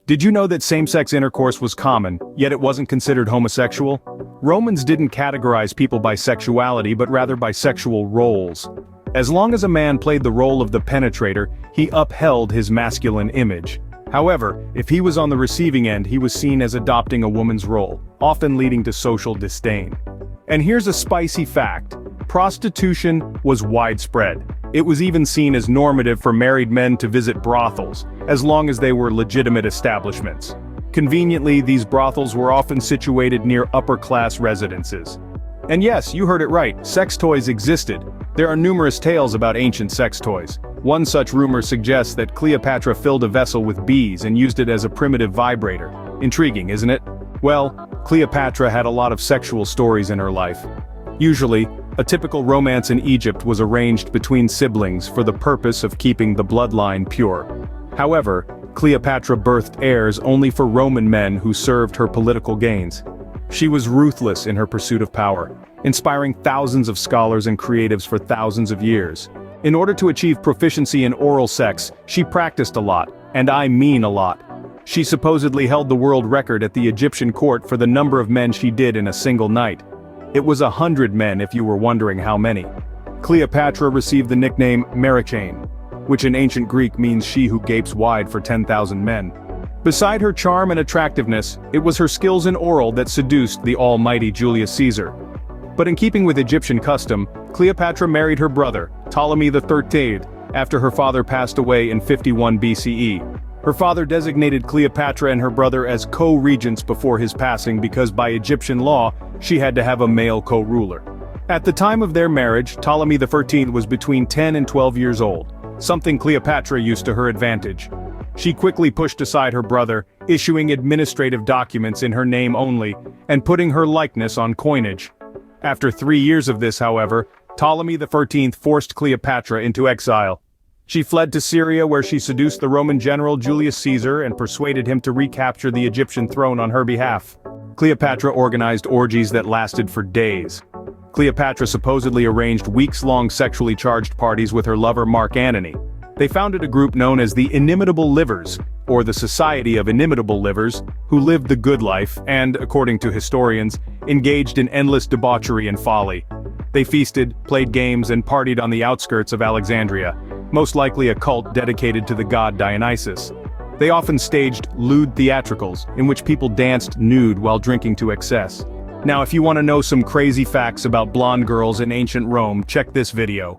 Did you know that same-sex intercourse was common, yet it wasn't considered homosexual? Romans didn't categorize people by sexuality but rather by sexual roles. As long as a man played the role of the penetrator, he upheld his masculine image. However, if he was on the receiving end, he was seen as adopting a woman's role, often leading to social disdain. And here's a spicy fact: prostitution was widespread. It was even seen as normative for married men to visit brothels, as long as they were legitimate establishments. Conveniently, these brothels were often situated near upper-class residences. And yes, you heard it right, sex toys existed. There are numerous tales about ancient sex toys. One such rumor suggests that Cleopatra filled a vessel with bees and used it as a primitive vibrator. Intriguing, isn't it? Well, Cleopatra had a lot of sexual stories in her life. Usually, a typical romance in Egypt was arranged between siblings for the purpose of keeping the bloodline pure. However, Cleopatra birthed heirs only for Roman men who served her political gains. She was ruthless in her pursuit of power, inspiring thousands of scholars and creatives for thousands of years. In order to achieve proficiency in oral sex, she practiced a lot, and I mean a lot. She supposedly held the world record at the Egyptian court for the number of men she did in a single night. It was 100 men, if you were wondering how many. Cleopatra received the nickname Marichain, which in ancient Greek means she who gapes wide for 10,000 men. Beside her charm and attractiveness, it was her skills in oral that seduced the almighty Julius Caesar. But in keeping with Egyptian custom, Cleopatra married her brother, Ptolemy XIII, after her father passed away in 51 BCE. Her father designated Cleopatra and her brother as co-regents before his passing because by Egyptian law, she had to have a male co-ruler. At the time of their marriage, Ptolemy XIII was between 10 and 12 years old, something Cleopatra used to her advantage. She quickly pushed aside her brother, issuing administrative documents in her name only, and putting her likeness on coinage. After 3 years of this, however, Ptolemy XIII forced Cleopatra into exile. She fled to Syria where she seduced the Roman general Julius Caesar and persuaded him to recapture the Egyptian throne on her behalf. Cleopatra organized orgies that lasted for days. Cleopatra supposedly arranged weeks-long sexually charged parties with her lover Mark Antony. They founded a group known as the Inimitable Livers, or the Society of Inimitable Livers, who lived the good life and, according to historians, engaged in endless debauchery and folly. They feasted, played games, and partied on the outskirts of Alexandria, most likely a cult dedicated to the god Dionysus. They often staged lewd theatricals, in which people danced nude while drinking to excess. Now if you want to know some crazy facts about blonde girls in ancient Rome, check this video.